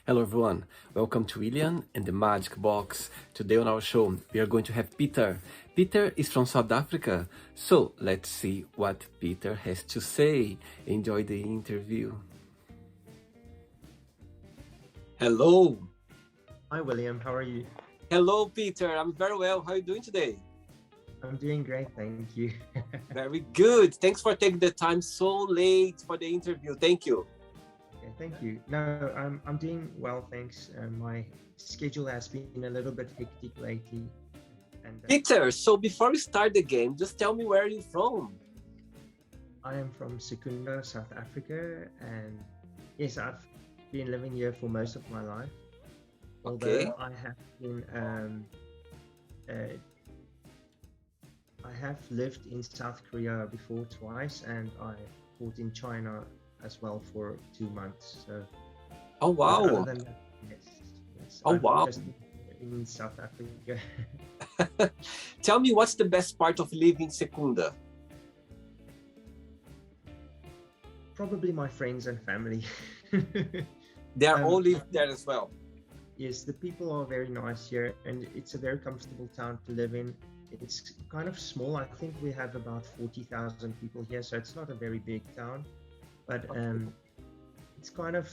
Hello everyone, welcome to William and the Magic Box. Today on our show we are going to have Peter. Peter is from South Africa, so let's see what Peter has to say. Enjoy the interview. Hello. Hi, William. How are you? Hello Peter, I'm very well. How are you doing today? I'm doing great, thank you. Very good. Thanks for taking the time so late for the interview. Thank you. Okay, thank you. No, I'm doing well, thanks. My schedule has been a little bit hectic lately. And Peter, so before we start the game, just tell me where you're from. I am from Secunda, South Africa, and yes, I've been living here for most of my life. Okay. Although I have lived in South Korea before twice, and I taught in China as well for 2 months. So, Oh wow. other than that, yes. Oh I've wow. just been in South Africa. Tell me, what's the best part of living in Secunda? Probably my friends and family. They're all Um, live there as well. yes, the people are very nice here, and it's a very comfortable town to live in. It's kind of small. I think we have about 40,000 people here, so it's not a very big town, but it's kind of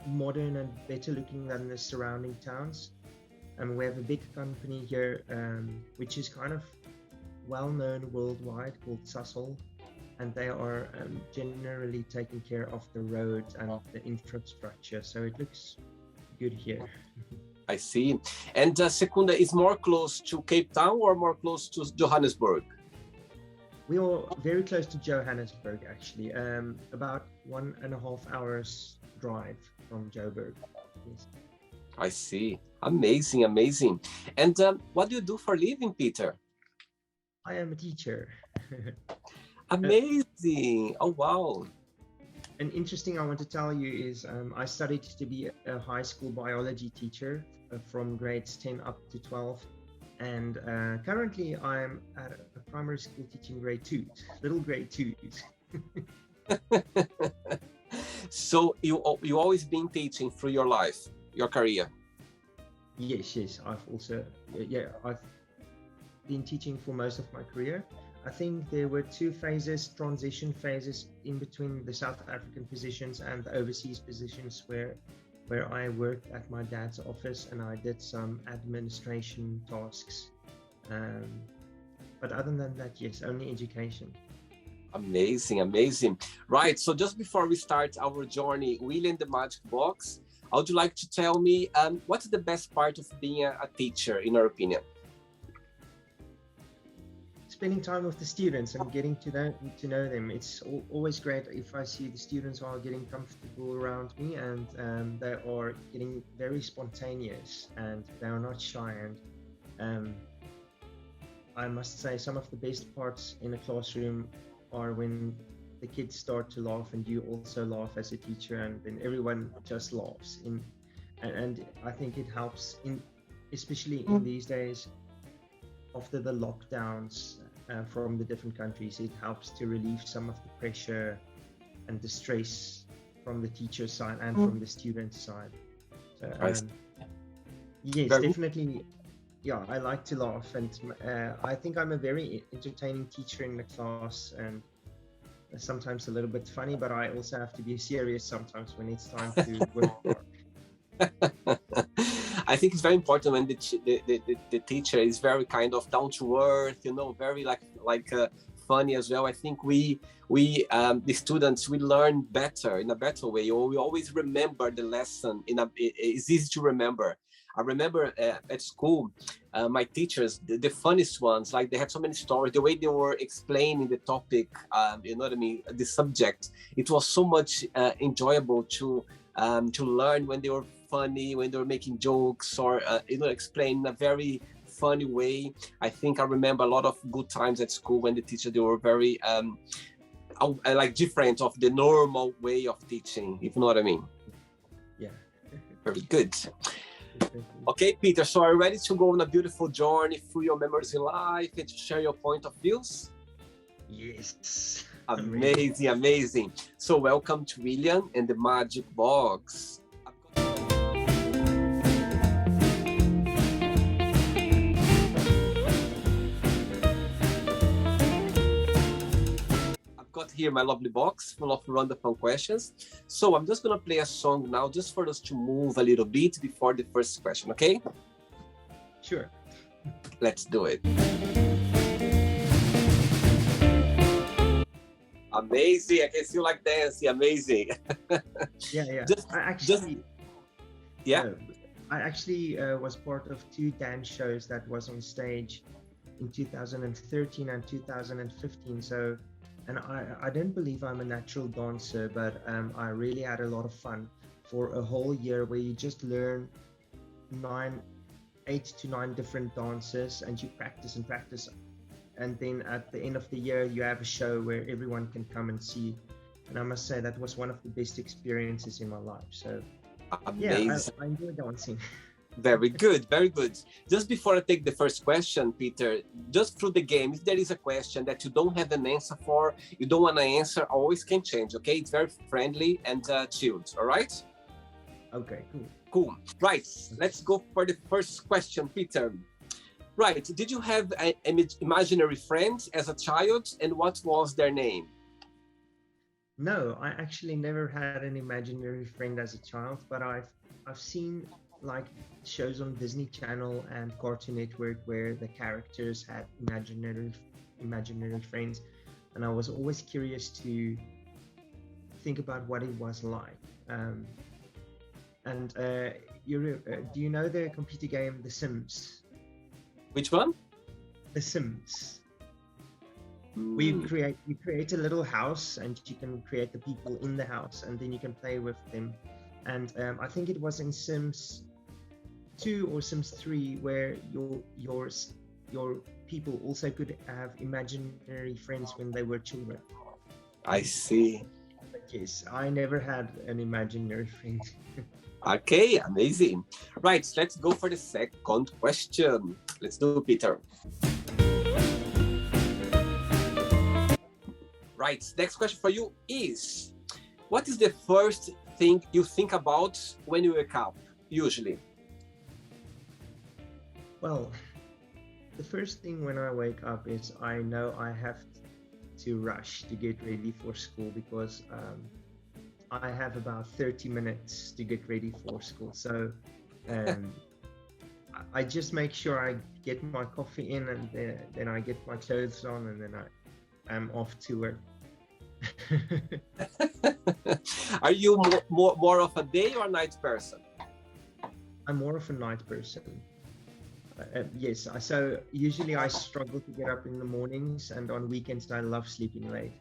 modern and better looking than the surrounding towns. And we have a big company here, which is kind of well known worldwide, called Sasol, and they are generally taking care of the roads and the infrastructure. So it looks good here. I see. And Secunda is more close to Cape Town or more close to Johannesburg? We are very close to Johannesburg, actually, about 1.5 hours drive from Joburg. Yes. I see. Amazing, amazing. And what do you do for a living, Peter? I am a teacher. Amazing. Oh, wow. An interesting I want to tell you is I studied to be a high school biology teacher from grades 10 up to 12. And currently I'm at a primary school teaching grade 2s, little grade 2s. So you always been teaching through your life, your career? Yes. I've been teaching for most of my career. I think there were 2 phases, transition phases in between the South African positions and the overseas positions where I worked at my dad's office and I did some administration tasks. But other than that, yes, only education. Amazing, amazing. Right, so just before we start our journey, William the Magic Box, I would like to tell me what's the best part of being a teacher, in your opinion? Spending time with the students and getting to know them. It's always great if I see the students are getting comfortable around me and they are getting very spontaneous and they are not shy. And I must say some of the best parts in a classroom are when the kids start to laugh and you also laugh as a teacher, and then everyone just laughs. And I think it helps, especially in these days after the lockdowns from the different countries. It helps to relieve some of the pressure and the stress from the teacher side and from the student side. So, yes, definitely. Yeah, I like to laugh, and I think I'm a very entertaining teacher in the class, and sometimes a little bit funny, but I also have to be serious sometimes when it's time to work hard. I think it's very important when the teacher is very kind of down to earth, very like funny as well. I think we the students, we learn better in a better way, or we always remember the lesson. It's easy to remember. I remember at school, my teachers, the funniest ones, like they had so many stories, the way they were explaining the topic, you know what I mean, the subject. It was so much enjoyable to learn when they were funny, when they were making jokes or, explain in a very funny way. I think I remember a lot of good times at school when the teachers, they were very like different of the normal way of teaching, if you know what I mean. Yeah. Very good. Okay, Peter, so are you ready to go on a beautiful journey through your memories in life and to share your point of views? Yes. Amazing, amazing. So welcome to William and the Magic Box. got here my lovely box full of wonderful questions. So I'm just gonna play a song now, just for us to move a little bit before the first question. Okay? Sure. Let's do it. Amazing! I can see you like dancing. Amazing. Yeah. Just, I actually, yeah. I actually was part of 2 dance shows that was on stage in 2013 and 2015. So, and I don't believe I'm a natural dancer, but I really had a lot of fun for a whole year where you just learn 8 to 9 different dances, and you practice and practice. And then at the end of the year, you have a show where everyone can come and see. And I must say that was one of the best experiences in my life. So, amazing. yeah, I enjoy dancing. Very good, very good. Just before I take the first question, Peter, just through the game, if there is a question that you don't have an answer for, you don't want to answer, always can change, okay? It's very friendly and chilled, all right? Okay, cool. Cool. Right, let's go for the first question, Peter. Right, did you have an imaginary friend as a child, and what was their name? No, I actually never had an imaginary friend as a child, but I've seen like shows on Disney Channel and Cartoon Network where the characters had imaginary friends, and I was always curious to think about what it was like. Do you know the computer game The Sims? Which one? The Sims. Where you create a little house, and you can create the people in the house, and then you can play with them. And I think it was in Sims 2 or Sims 3 where your people also could have imaginary friends when they were children. I see. But yes, I never had an imaginary friend. Okay, amazing. Right, let's go for the second question. Let's do Peter. Right, next question for you is, what is the first thing you think about when you wake up, usually? Well, the first thing when I wake up is I know I have to rush to get ready for school, because I have about 30 minutes to get ready for school. So I just make sure I get my coffee in, and then I get my clothes on, and then I'm off to work. Are you more of a day or night person? I'm more of a night person. Yes, so usually I struggle to get up in the mornings, and on weekends I love sleeping late.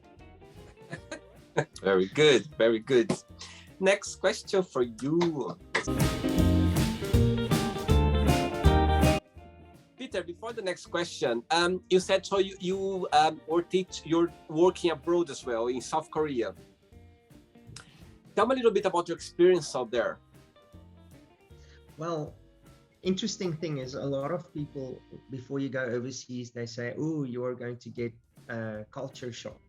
Very good, very good. Next question for you. Peter, before the next question, you said so you're working abroad as well in South Korea. Tell me a little bit about your experience out there. Well, interesting thing is, a lot of people, before you go overseas, they say, oh, you're going to get culture shock.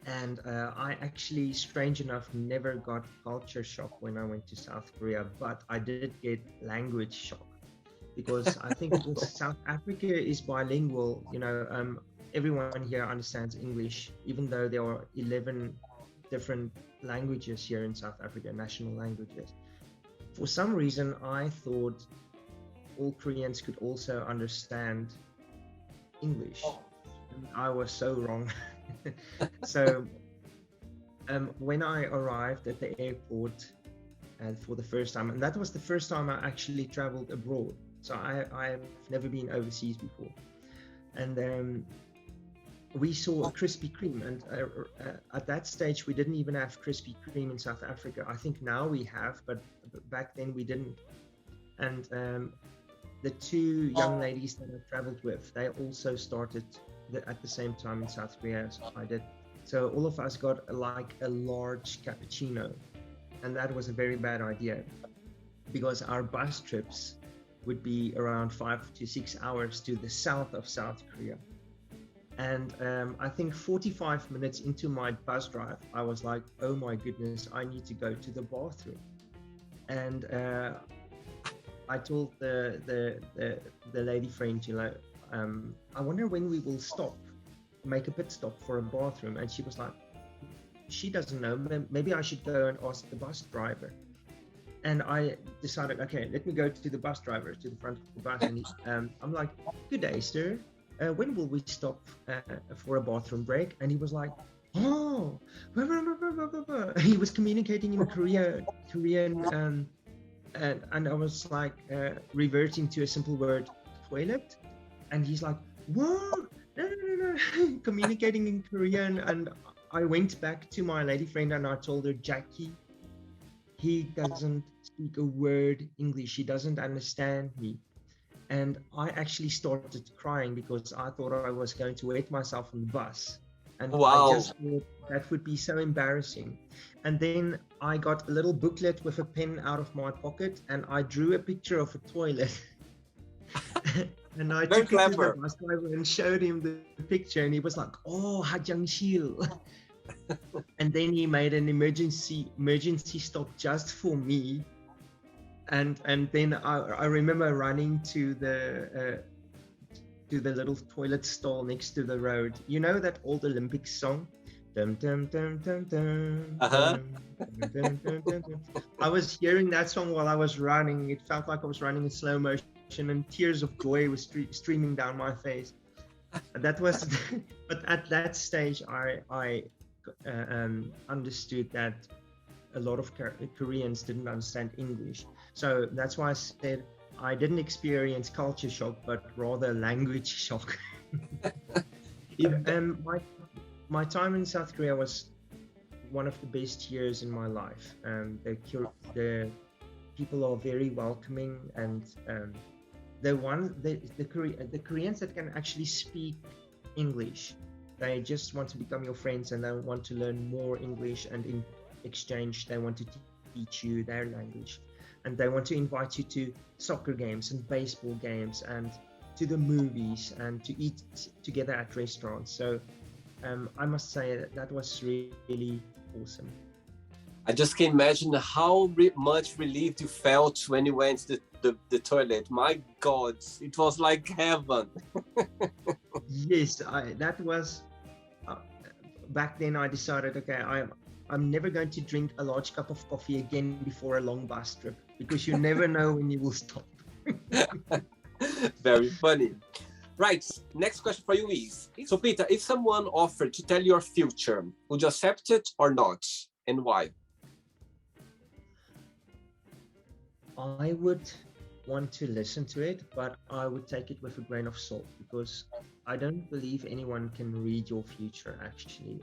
And I actually, strange enough, never got culture shock when I went to South Korea, but I did get language shock, because I think South Africa is bilingual. You know, everyone here understands English, even though there are 11 different languages here in South Africa, national languages. For some reason, I thought all Koreans could also understand English. And I was so wrong. So when I arrived at the airport for the first time, and that was the first time I actually traveled abroad. So I've never been overseas before. And we saw a Krispy Kreme, and at that stage we didn't even have Krispy Kreme in South Africa. I think now we have, but back then we didn't. And the 2 young ladies that I traveled with, they also started at the same time in South Korea as I did. So all of us got like a large cappuccino, and that was a very bad idea, because our bus trips would be around 5 to 6 hours to the south of South Korea. And I think 45 minutes into my bus drive, I was like, oh my goodness, I need to go to the bathroom. And I told the lady friend, you know, I wonder when we will stop. make a pit stop for a bathroom, and she was like, she doesn't know, maybe I should go and ask the bus driver. And I decided, okay, let me go to the bus driver, to the front of the bus, and I'm like, good day, sir. When will we stop for a bathroom break? And he was like, oh, he was communicating in Korean, and I was like reverting to a simple word, toilet, and he's like, what? No, communicating in Korean. And I went back to my lady friend and I told her, Jackie, he doesn't speak a word English. He doesn't understand me. And I actually started crying because I thought I was going to wet myself on the bus. And Wow. I just thought that would be so embarrassing. And then I got a little booklet with a pen out of my pocket and I drew a picture of a toilet. And I Very took it to clever. the bus driver and showed him the picture, and he was like, oh, Hajangshil. And then he made an emergency stop just for me. And then I remember running to the little toilet stall next to the road. You know that old Olympics song? Dum, dum, dum, dum, dum, dum, dum, dum, dum, dum. I was hearing that song while I was running. It felt like I was running in slow motion, and tears of joy was streaming down my face. That was, but at that stage, I understood that a lot of Koreans didn't understand English. So that's why I said I didn't experience culture shock, but rather language shock. My time in South Korea was one of the best years in my life. The people are very welcoming, and the Koreans that can actually speak English, they just want to become your friends and they want to learn more English, and in exchange they want to teach you their language, and they want to invite you to soccer games and baseball games and to the movies and to eat together at restaurants. So I must say that was really awesome. I just can imagine how much relieved you felt when you went to the toilet. My God, it was like heaven. Yes, that was back then. I decided, okay, I'm never going to drink a large cup of coffee again before a long bus trip, because you never know when you will stop. Very funny. Right, next question for you is, so Peter, if someone offered to tell your future, would you accept it or not, and why? I would want to listen to it, but I would take it with a grain of salt, because I don't believe anyone can read your future, actually.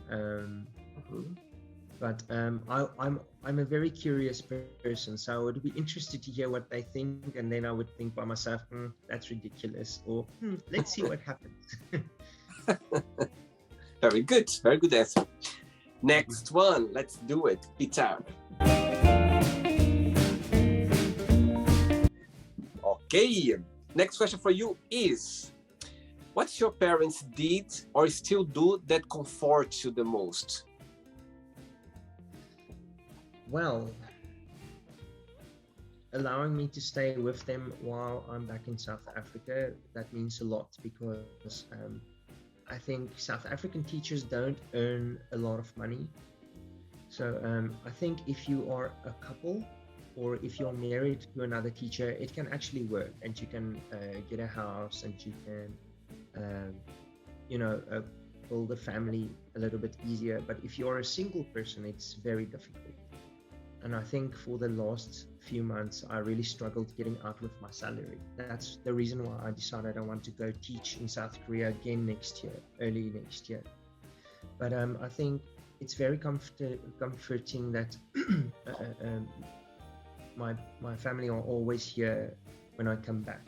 But I'm a very curious person, so I would be interested to hear what they think, and then I would think by myself, that's ridiculous, or let's see what happens. Very good answer. Next one, let's do it, Peter. Okay, next question for you is, what your parents did or still do that comforts you the most? Well, allowing me to stay with them while I'm back in South Africa, that means a lot, because I think South African teachers don't earn a lot of money. So I think if you are a couple, or if you're married to another teacher, it can actually work, and you can get a house, and you can, build a family a little bit easier. But if you're a single person, it's very difficult. And I think for the last few months, I really struggled getting out with my salary. That's the reason why I decided I want to go teach in South Korea again next year, early next year. But I think it's very comforting that my family are always here when I come back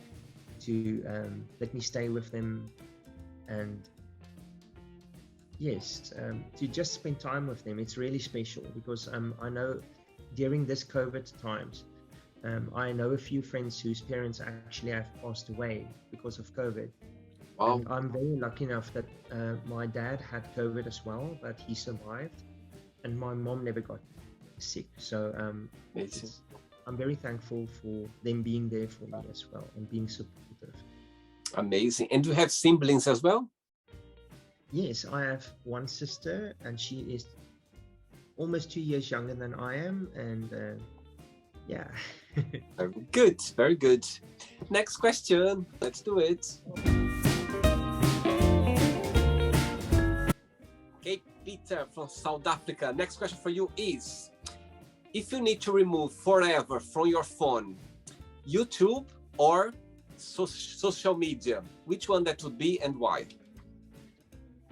to let me stay with them, and yes, to just spend time with them. It's really special, because I know during this COVID times, I know a few friends whose parents actually have passed away because of COVID. Wow. And I'm very lucky enough that my dad had COVID as well, but he survived, and my mom never got sick. So I'm very thankful for them being there for me as well, and being supportive. Amazing. And do you have siblings as well? Yes, I have one sister, and she is almost 2 years younger than I am, and yeah. Very good, very good. Next question, let's do it. Okay, Peter from South Africa. Next question for you is, if you need to remove forever from your phone YouTube or social media, which one that would be and why?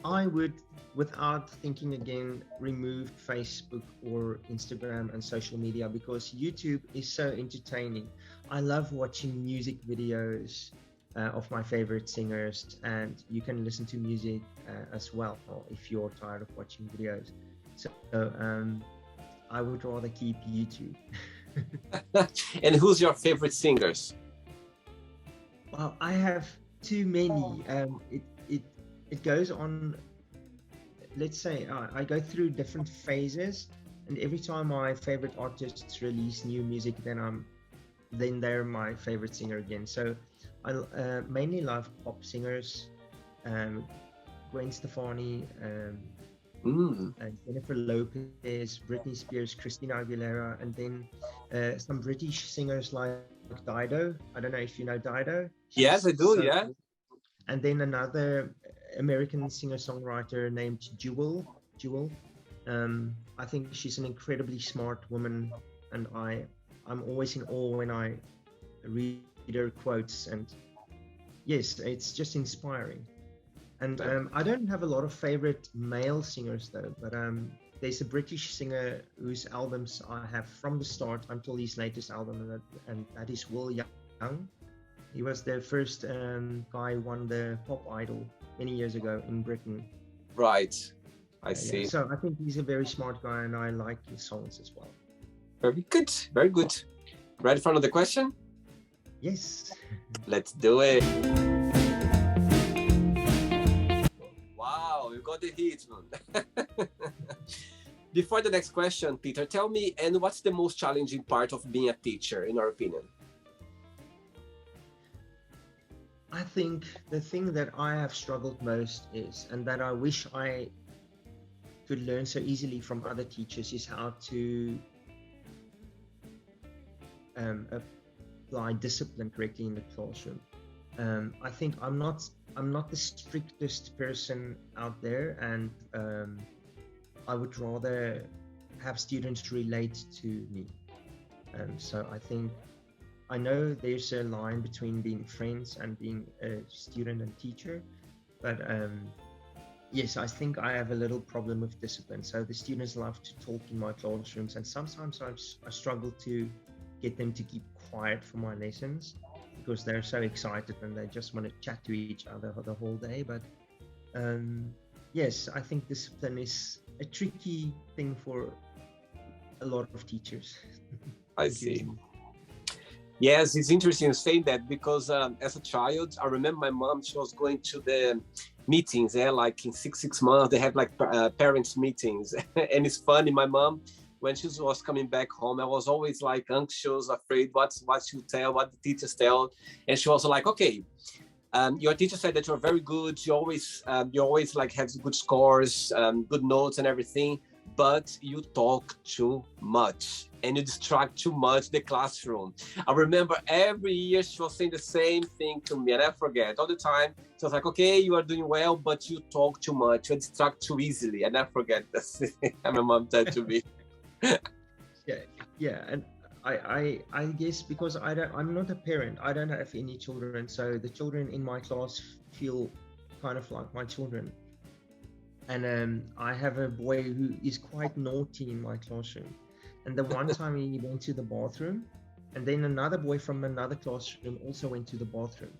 I would, without thinking again, remove Facebook or Instagram and social media, because YouTube is so entertaining. I love watching music videos of my favorite singers, and you can listen to music as well if you're tired of watching videos. So I would rather keep YouTube. And who's your favorite singers? Well, I have too many. It goes on. Let's say I go through different phases, and every time my favorite artists release new music, then they're my favorite singer again. So I mainly love pop singers, Gwen Stefani, and Jennifer Lopez, Britney Spears, Christina Aguilera, and then some British singers like Dido. I don't know if you know Dido. Yes, I do. Yeah. Cool. And then another American singer-songwriter named Jewel. I think she's an incredibly smart woman, and I'm always in awe when I read her quotes. And yes, it's just inspiring. And I don't have a lot of favorite male singers though, but there's a British singer whose albums I have from the start until his latest album, and that is Will Young. He was the first guy who won the Pop Idol many years ago in Britain. Right, I see. Yeah. So I think he's a very smart guy, and I like his songs as well. Very good, very good. Ready for another question? Yes. Let's do it. Wow, you got the hit, man. Before the next question, Peter, tell me, and what's the most challenging part of being a teacher, in your opinion? I think the thing that I have struggled most is, and that I wish I could learn so easily from other teachers, is how to apply discipline correctly in the classroom. I think I'm not the strictest person out there, and I would rather have students relate to me. So I think I know there's a line between being friends and being a student and teacher, but yes, I think I have a little problem with discipline. So the students love to talk in my classrooms, and sometimes I struggle to get them to keep quiet for my lessons because they're so excited and they just want to chat to each other the whole day. But yes, I think discipline is a tricky thing for a lot of teachers. I see. Yes, it's interesting saying that because as a child, I remember my mom, she was going to the meetings, like in six months, they have like parents meetings. And it's funny, my mom, when she was coming back home, I was always like anxious, afraid what she'll tell, what the teachers tell. And she was like, okay, your teacher said that you're very good. You always like have good scores, good notes and everything, but you talk too much and you distract too much the classroom. I remember every year she was saying the same thing to me, and I forget all the time. She was like, okay, you are doing well, but you talk too much, you distract too easily. And I forget this. My mom said to me. Yeah, and I guess because I'm not a parent, I don't have any children, so the children in my class feel kind of like my children. And I have a boy who is quite naughty in my classroom. And the one time he went to the bathroom, and then another boy from another classroom also went to the bathroom.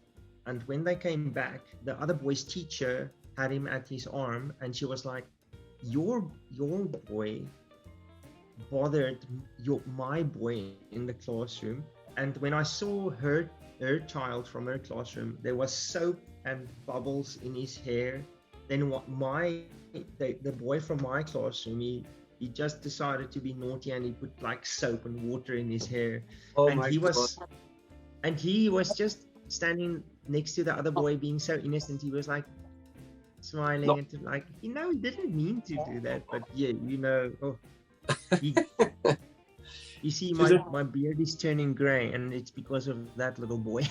And when they came back, the other boy's teacher had him at his arm, and she was like, your boy bothered my boy in the classroom. And when I saw her child from her classroom, there was soap and bubbles in his hair. Then the boy from my classroom, he just decided to be naughty, and he put like soap and water in his hair. Oh, and my he God. was just standing next to the other boy being so innocent. He was like, smiling No, and to like, he didn't mean to do that, but yeah, oh, he, you see, she's my beard is turning gray, and it's because of that little boy.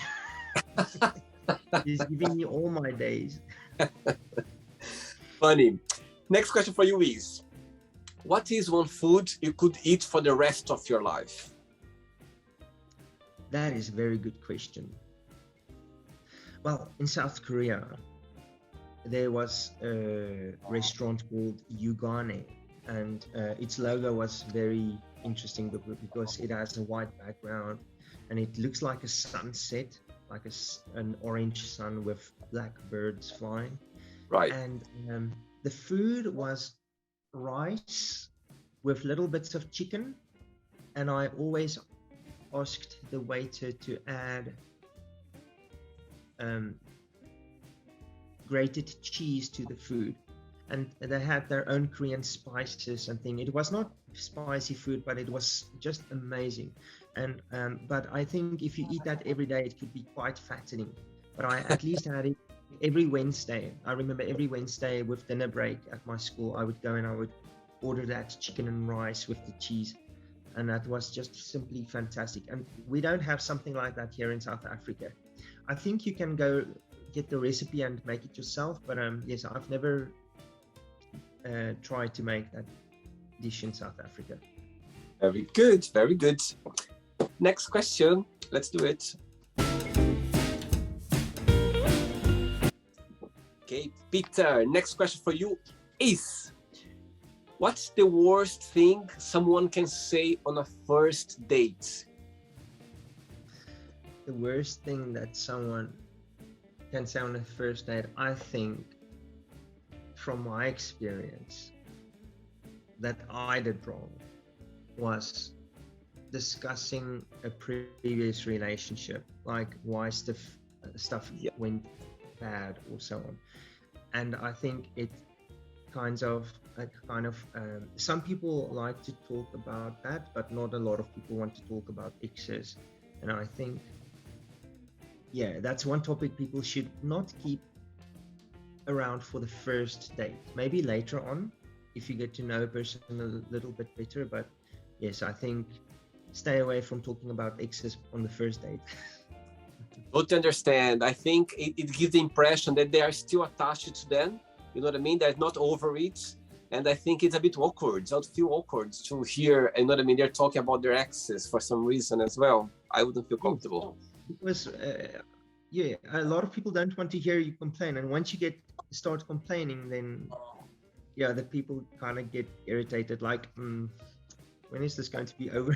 He's giving me all my days. funny. Next question for you is, what is one food you could eat for the rest of your life? That is a very good question. Well, in South Korea, there was a restaurant called Yugane, and its logo was very interesting because it has a white background and it looks like a sunset, like an orange sun with black birds flying. Right. And the food was rice with little bits of chicken, and I always asked the waiter to add grated cheese to the food, and they had their own Korean spices and thing. It was not spicy food, but it was just amazing. And but I think if you eat that every day, it could be quite fattening. But I at least had it every Wednesday. I remember every Wednesday with dinner break at my school, I would go and I would order that chicken and rice with the cheese, and that was just simply fantastic. And we don't have something like that here in South Africa. I think you can go get the recipe and make it yourself, but yes, I've never tried to make that dish in South Africa. Very good, very good. Next question, let's do it. Okay, Peter, next question for you is, what's the worst thing someone can say on a first date? The worst thing that someone can say on a first date, I think, from my experience, that I did wrong was discussing a previous relationship, like why stuff went bad or so on. And I think it kind of some people like to talk about that, but not a lot of people want to talk about exes. And I think, yeah, that's one topic people should not keep around for the first date. Maybe later on, if you get to know a person a little bit better. But yes, I think stay away from talking about exes on the first date. Don't understand. I think it gives the impression that they are still attached to them. You know what I mean? They're not over it. And I think it's a bit awkward. I would feel awkward to hear, you know what I mean? They're talking about their exes for some reason as well. I wouldn't feel comfortable. Because yeah, a lot of people don't want to hear you complain, and once you start complaining, then yeah, the people kind of get irritated, like when is this going to be over?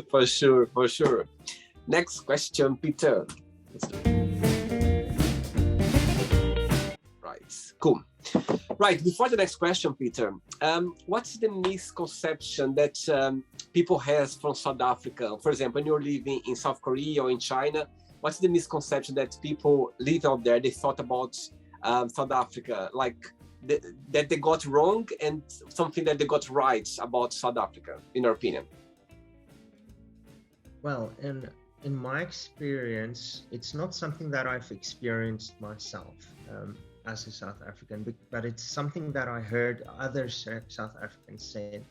For sure, for sure. Next question, Peter. Let's do it. Right, cool. Right, before the next question, Peter, what's the misconception that people have from South Africa? For example, when you're living in South Korea or in China, what's the misconception that people live out there, they thought about South Africa, like that they got wrong and something that they got right about South Africa, in your opinion? Well, in my experience, it's not something that I've experienced myself as a South African, but it's something that I heard other South Africans say.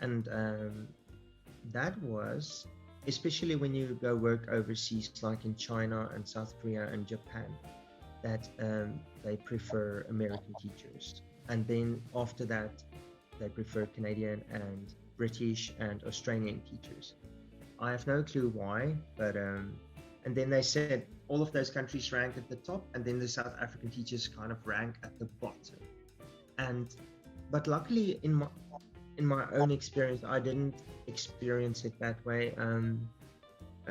And that was, especially when you go work overseas, like in China and South Korea and Japan, that they prefer American teachers. And then after that, they prefer Canadian and British and Australian teachers. I have no clue why, but and then they said all of those countries rank at the top, and then the South African teachers kind of rank at the bottom. But luckily, in my own experience, I didn't experience it that way.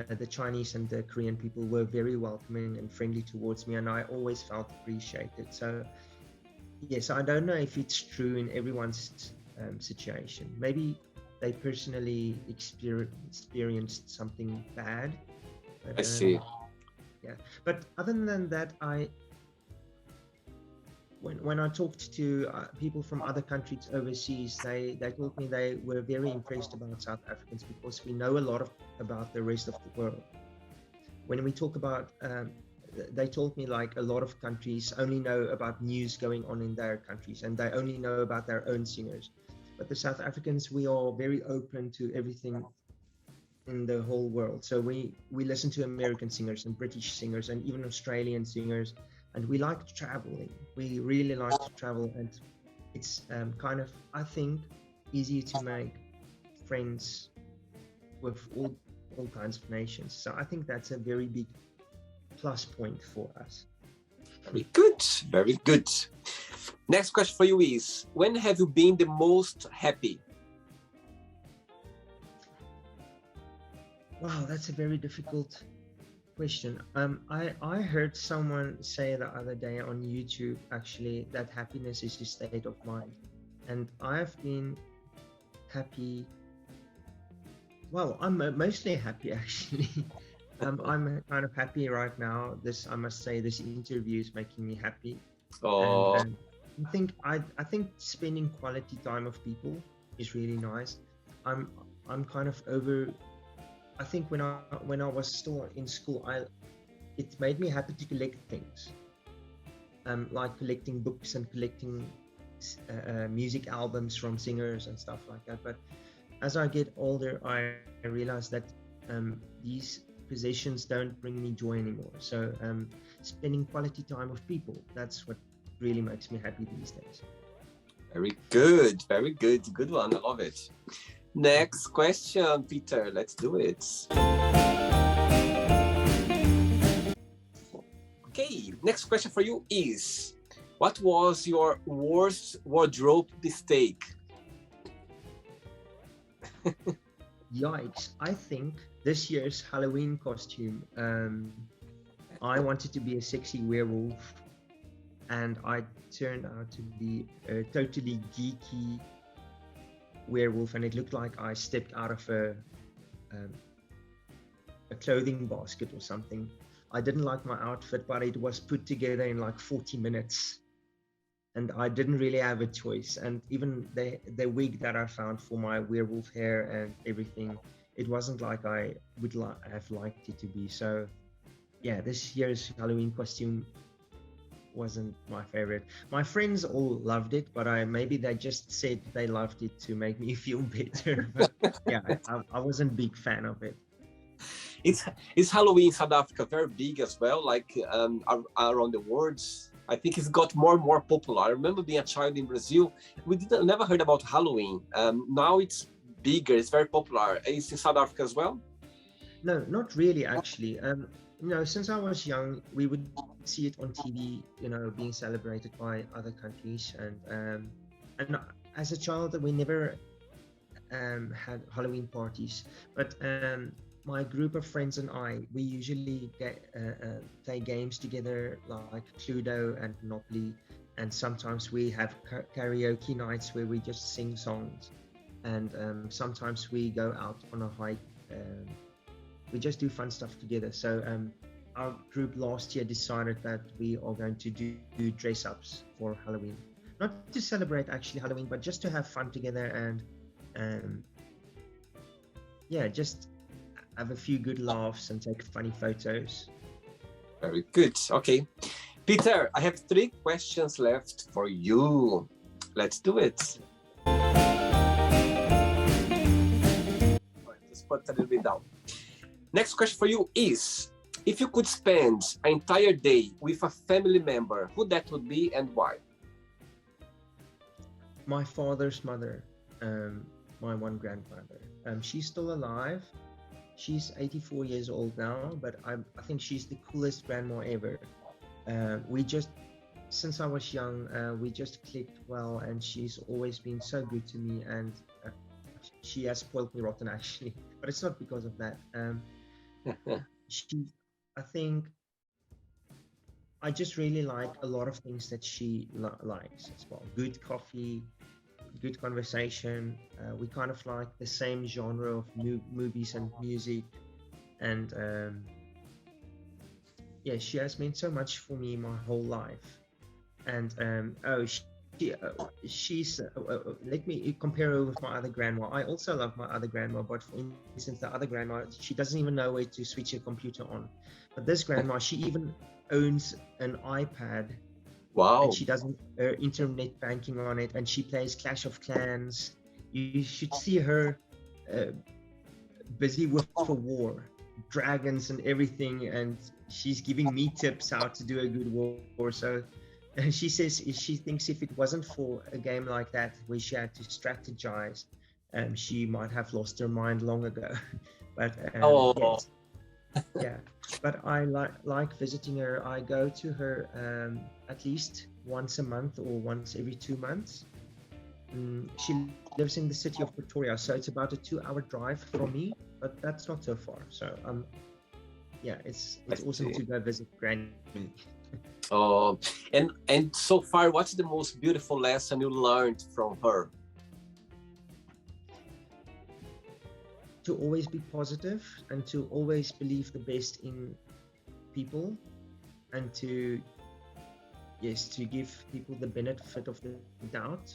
The Chinese and the Korean people were very welcoming and friendly towards me, and I always felt appreciated. So yes, I don't know if it's true in everyone's situation. Maybe they personally experienced something bad. But, I see. Yeah, but other than that, when I talked to people from other countries overseas, they told me they were very impressed about South Africans because we know a lot about the rest of the world. When we talk about they told me like a lot of countries only know about news going on in their countries, and they only know about their own singers. But the South Africans, we are very open to everything in the whole world. So we listen to American singers and British singers and even Australian singers, and we like traveling. We really like to travel, and it's kind of, I think, easier to make friends with all kinds of nations. So I think that's a very big plus point for us. Very good, very good. Next question for you is, when have you been the most happy? Wow, that's a very difficult question. I heard someone say the other day on YouTube actually that happiness is a state of mind, and I've been happy. Well, I'm mostly happy actually. I'm kind of happy right now. I must say, this interview is making me happy. Oh, And I think spending quality time with people is really nice. I'm kind of over. I think when I was still in school, it made me happy to collect things, like collecting books and collecting music albums from singers and stuff like that. But as I get older, I realize that these possessions don't bring me joy anymore. So spending quality time with people, that's what really makes me happy these days. very good, very good. Good one, I love it. Next question, Peter, let's do it. Okay, next question for you is, what was your worst wardrobe mistake? Yikes. I think this year's Halloween costume, I wanted to be a sexy werewolf, and I turned out to be a totally geeky werewolf, and it looked like I stepped out of a clothing basket or something. I didn't like my outfit, but it was put together in like 40 minutes, and I didn't really have a choice. And even the wig that I found for my werewolf hair and everything, it wasn't like I would have liked it to be. So yeah, this year's Halloween costume wasn't my favorite. My friends all loved it, but maybe they just said they loved it to make me feel better. But yeah, I wasn't a big fan of it. It's Halloween in South Africa very big as well, like around the world. I think it's got more and more popular. I remember being a child in Brazil, we never heard about Halloween. Now it's bigger, it's very popular. It's in South Africa as well? No, not really actually. Since I was young, we would see it on TV, being celebrated by other countries, and as a child, we never had Halloween parties. But my group of friends and we usually play games together, like Cluedo and Monopoly, and sometimes we have karaoke nights where we just sing songs, and sometimes we go out on a hike. We just do fun stuff together. So our group last year decided that we are going to do dress-ups for Halloween. Not to celebrate actually Halloween, but just to have fun together and just have a few good laughs and take funny photos. Very good. Okay. Peter, I have 3 questions left for you. Let's do it. Just put a little bit down. Next question for you is, if you could spend an entire day with a family member, who that would be and why? My father's mother, my one grandmother. She's still alive. She's 84 years old now, but I think she's the coolest grandma ever. Since I was young, we just clicked well, and she's always been so good to me, and she has spoiled me rotten actually, but it's not because of that. I think I just really like a lot of things that she likes as well. Good coffee, good conversation. We kind of like the same genre of movies and music, and she has meant so much for me my whole life. And she's let me compare her with my other grandma. I also love my other grandma, but for instance, the other grandma, she doesn't even know where to switch her computer on. But this grandma, she even owns an iPad, and Wow. she does internet banking on it, and she plays Clash of Clans. You should see her uh, busy with a war, dragons and everything, and she's giving me tips how to do a good war. So and she says she thinks if it wasn't for a game like that where she had to strategize, she might have lost her mind long ago. But Oh, yes, yeah. But I like visiting her. I go to her at least once a month or once every 2 months. She lives in the city of Pretoria, so it's about a 2-hour drive from me, but that's not so far. So yeah, it's I awesome see. to go visit Granny. Oh, and so far, what's the most beautiful lesson you learned from her? To always be positive and to always believe the best in people, and to give people the benefit of the doubt,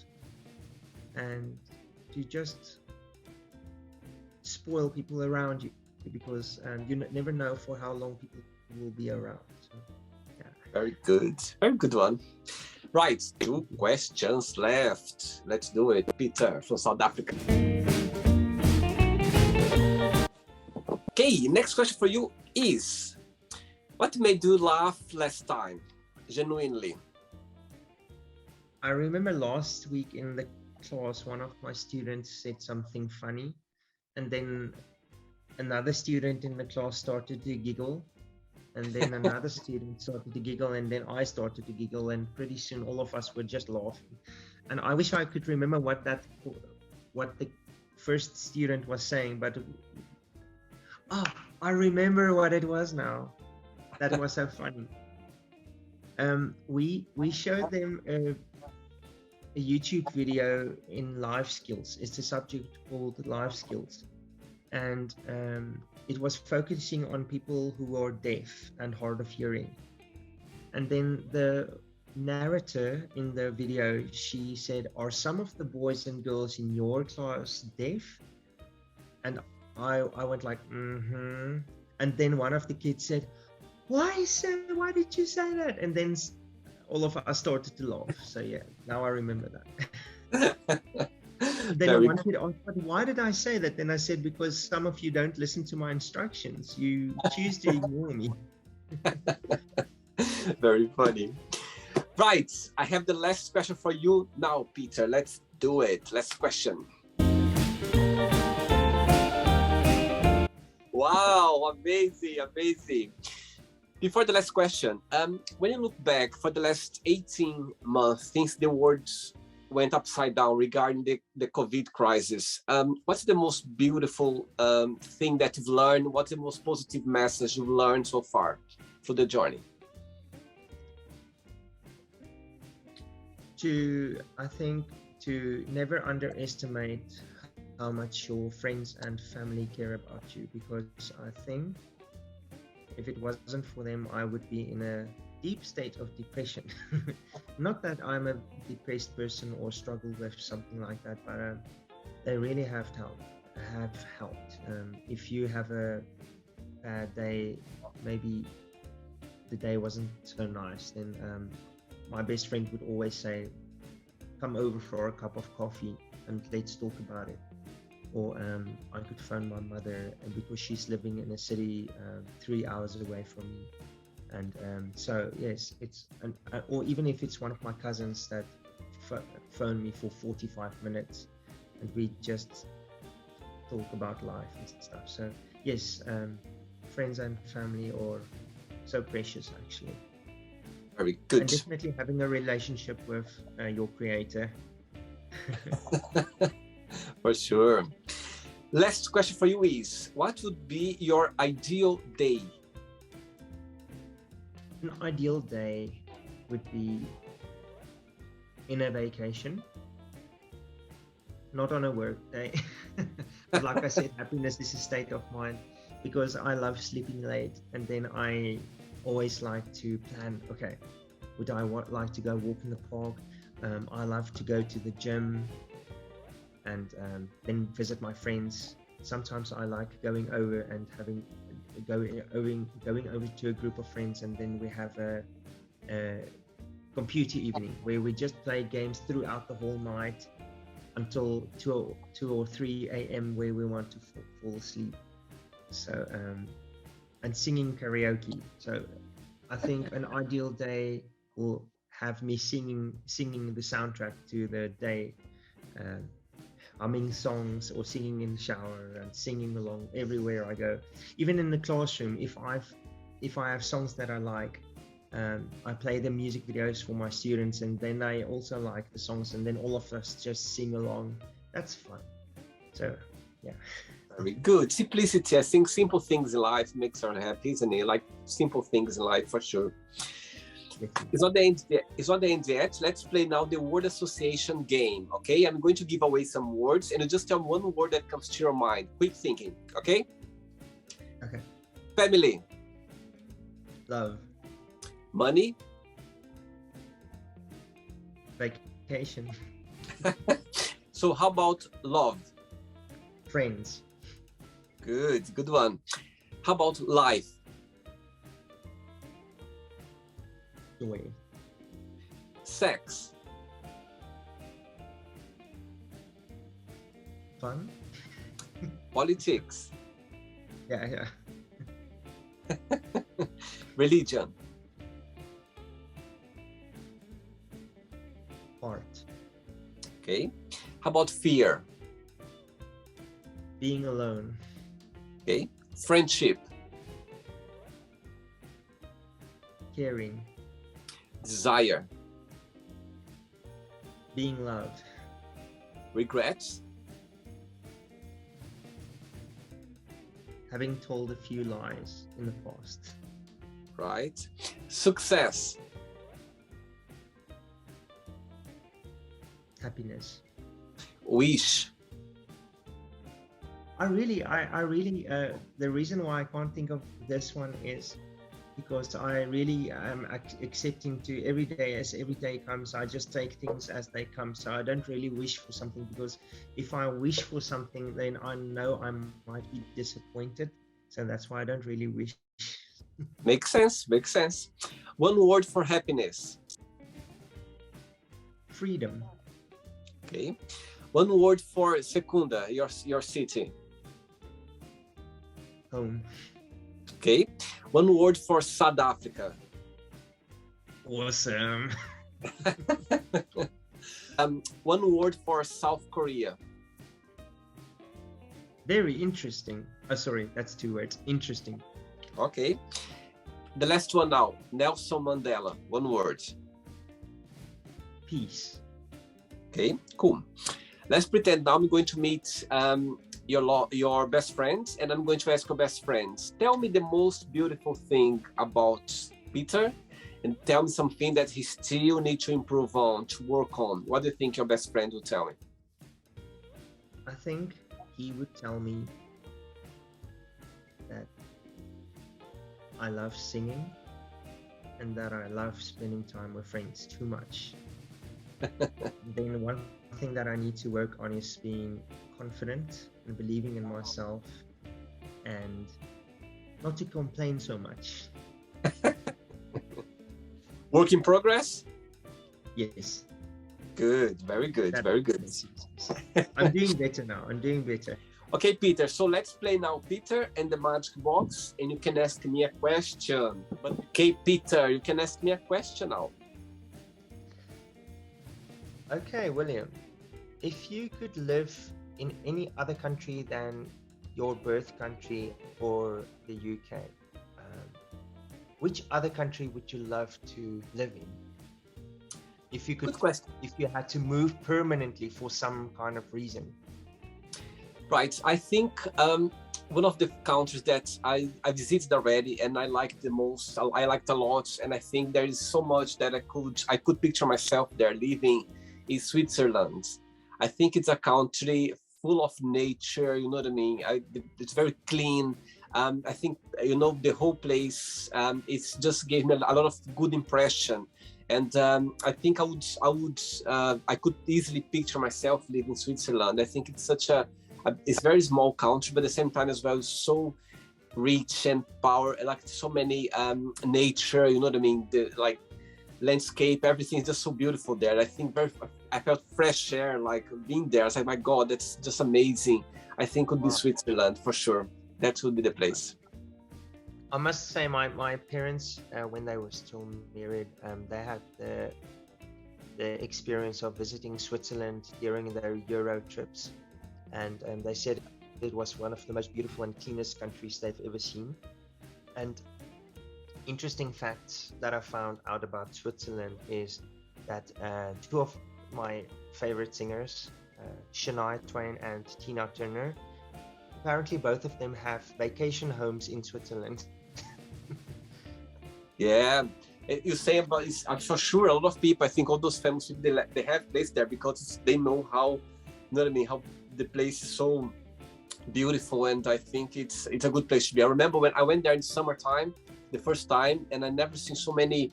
and to just spoil people around you, because you never know for how long people will be around. So, yeah. Very good. Very good one. Right, 2 questions left. Let's do it. Peter from South Africa. Okay, next question for you is, what made you laugh last time? Genuinely. I remember last week in the class, one of my students said something funny, and then another student in the class started to giggle, and then another student started to giggle, and then I started to giggle, and pretty soon all of us were just laughing. And I wish I could remember what the first student was saying, but I remember what it was now. That was so funny. We showed them a YouTube video in life skills. It's a subject called life skills, and it was focusing on people who are deaf and hard of hearing. And then the narrator in the video, she said, "Are some of the boys and girls in your class deaf?" And I went like, mm-hmm. And then one of the kids said, why did you say that? And then all of us started to laugh. So yeah, now I remember that. Then one kid asked, but why did I say that? Then I said, because some of you don't listen to my instructions. You choose to ignore me. Very funny. Right, I have the last question for you now, Peter. Let's do it. Last question. Wow, amazing, amazing. Before the last question, when you look back for the last 18 months since the world went upside down regarding the COVID crisis, what's the most beautiful thing that you've learned? What's the most positive message you've learned so far through the journey? I think to never underestimate how much your friends and family care about you, because I think if it wasn't for them, I would be in a deep state of depression. Not that I'm a depressed person or struggle with something like that, but they really have helped. If you have a bad day, maybe the day wasn't so nice, then my best friend would always say, come over for a cup of coffee and let's talk about it. Or I could phone my mother, and because she's living in a city 3 hours away from me. And so yes, or even if it's one of my cousins that phone me for 45 minutes and we just talk about life and stuff. So yes, friends and family are so precious, actually. Very good. And definitely having a relationship with your creator. For sure. Last question for you is, what would be your ideal day? An ideal day would be in a vacation, not on a work day. But like I said, happiness is a state of mind, because I love sleeping late, and then I always like to plan, okay, would I like to go walk in the park? I love to go to the gym, and then visit my friends. Sometimes I like going over and having going over to a group of friends, and then we have a computer evening where we just play games throughout the whole night until 2 or 3 a.m. where we want to fall asleep. So and singing karaoke. So I think an ideal day will have me singing the soundtrack to the day, humming songs or singing in the shower and singing along everywhere I go. Even in the classroom, if I have songs that I like, I play the music videos for my students, and then they also like the songs, and then all of us just sing along. That's fun. So yeah. Very good. Simplicity. I think simple things in life makes her happy, isn't it? Like simple things in life for sure. It's not the end yet. It's not the end yet. Let's play now the word association game. Okay, I'm going to give away some words, and you just tell one word that comes to your mind. Quick thinking. Okay. Okay. Family. Love. Money. Vacation. So how about love? Friends. Good one. How about life? Joy. Sex. Fun. Politics. Yeah. Religion. Art. Okay. How about fear? Being alone. Okay. Friendship. Caring. Desire. Being loved. Regrets. Having told a few lies in the past. Right. Success. Happiness. Wish. I really, the reason why I can't think of this one is because I really am accepting to every day as every day comes. I just take things as they come. So I don't really wish for something, because if I wish for something, then I know I might be disappointed. So that's why I don't really wish. Makes sense. One word for happiness. Freedom. Okay. One word for Secunda, your city. Home. Okay. One word for South Africa. Awesome. One word for South Korea. Very interesting. Oh, sorry, that's 2 words. Interesting. Okay. The last one now. Nelson Mandela. One word. Peace. Okay, cool. Let's pretend now I'm going to meet your best friend, and I'm going to ask your best friends, tell me the most beautiful thing about Peter, and tell me something that he still needs to improve on, to work on. What do you think your best friend will tell me? I think he would tell me that I love singing and that I love spending time with friends too much. Then one thing that I need to work on is being confident and believing in myself, and not to complain so much. Work in progress? Yes. Good, very good, very good. I'm doing better now. I'm doing better. Okay, Peter, so let's play now Peter and the Magic Box, and you can ask me a question. But okay, Peter, you can ask me a question now. Okay, William, if you could live in any other country than your birth country or the UK, which other country would you love to live in? If you could, good question. If you had to move permanently for some kind of reason. Right, I think one of the countries that I visited already and I liked the most, I liked a lot, and I think there is so much that I could picture myself there living, is Switzerland. I think it's a country full of nature, you know what I mean? It's very clean. I think, you know, the whole place, it's just gave me a lot of good impression. And I think I could easily picture myself living in Switzerland. I think it's such it's very small country, but at the same time as well, so rich and power, like so many nature, you know what I mean? The like landscape, everything is just so beautiful there. I think I felt fresh air, like being there. I was like, my God, that's just amazing. I think it would be Switzerland for sure. That would be the place. I must say, my parents, when they were still married, they had the experience of visiting Switzerland during their Euro trips, and they said it was one of the most beautiful and cleanest countries they've ever seen. And interesting facts that I found out about Switzerland is that two of my favorite singers, Shania Twain and Tina Turner, apparently both of them have vacation homes in Switzerland. Yeah, you say about it's for sure. A lot of people, I think, all those families, they have place there because they know how, you know what I mean, how the place is so beautiful, and I think it's a good place to be. I remember when I went there in summertime, the first time, and I never seen so many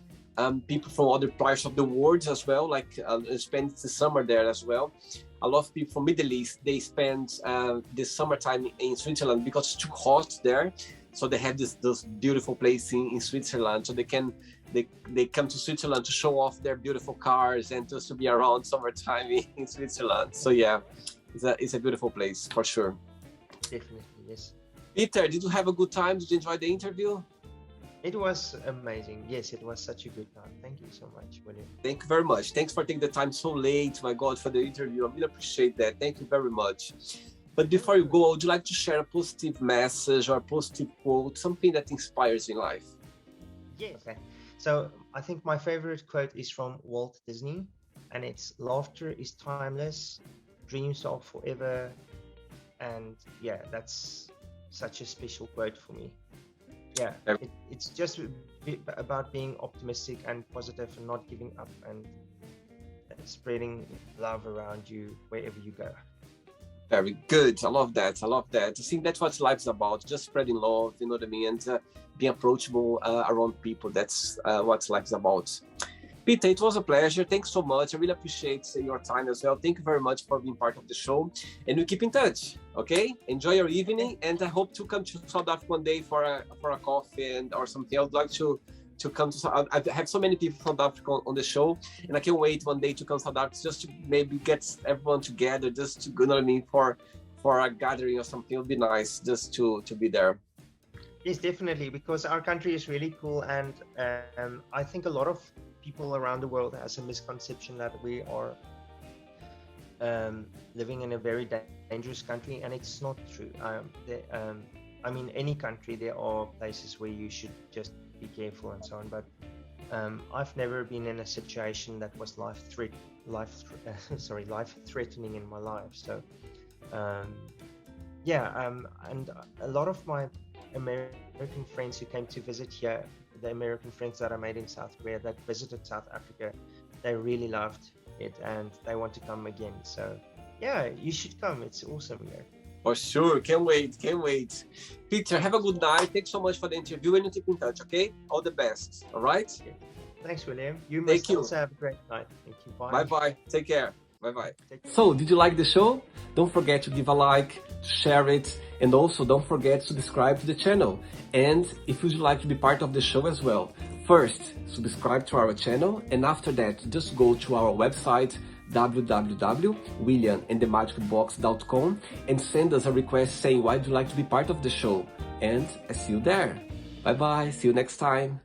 people from other parts of the world as well. Like spend the summer there as well. A lot of people from Middle East, they spend the summertime in Switzerland because it's too hot there. So they have those beautiful places in Switzerland. So they come to Switzerland to show off their beautiful cars and just to be around summertime in Switzerland. So yeah, it's a beautiful place for sure. Definitely, yes. Peter, did you have a good time? Did you enjoy the interview? It was amazing. Yes, it was such a good time. Thank you so much, William. Thank you very much. Thanks for taking the time so late, my God, for the interview. I really appreciate that. Thank you very much. But before you go, would you like to share a positive message or a positive quote, something that inspires you in life? Yes. Okay. So I think my favorite quote is from Walt Disney, and it's "Laughter is timeless, dreams are forever," and yeah, that's such a special quote for me. Yeah, it's just about being optimistic and positive and not giving up and spreading love around you wherever you go. Very good. I love that. I love that. I think that's what life's about. Just spreading love, you know what I mean? And being approachable around people. That's what life's about. Peter, it was a pleasure. Thanks so much. I really appreciate your time as well. Thank you very much for being part of the show. And we keep in touch, okay? Enjoy your evening. And I hope to come to South Africa one day for a coffee or something. I would like to come to. I have so many people from South Africa on the show, and I can't wait one day to come to South Africa just to maybe get everyone together, just to, you know what I mean, for a gathering or something. It would be nice just to be there. Yes, definitely, because our country is really cool, and I think a lot of people around the world has a misconception that we are living in a very dangerous country, and it's not true. I mean, any country, there are places where you should just be careful and so on, but I've never been in a situation that was life-threatening in my life. So and a lot of my American friends who came to visit here, the American friends that I made in South Korea that visited South Africa, they really loved it and they want to come again. So yeah, you should come. It's awesome here. For sure. Can't wait. Peter, have a good night. Thanks so much for the interview, and you keep in touch, okay? All the best. All right? Okay. Thanks, William. You must also have a great night. Thank you. Bye. Bye-bye. Take care. Bye-bye. So, did you like the show? Don't forget to give a like, share it, and also don't forget to subscribe to the channel. And if you'd like to be part of the show as well, first, subscribe to our channel, and after that, just go to our website, www.williamandthemagicbox.com, and send us a request saying why you'd like to be part of the show. And I see you there. Bye-bye. See you next time.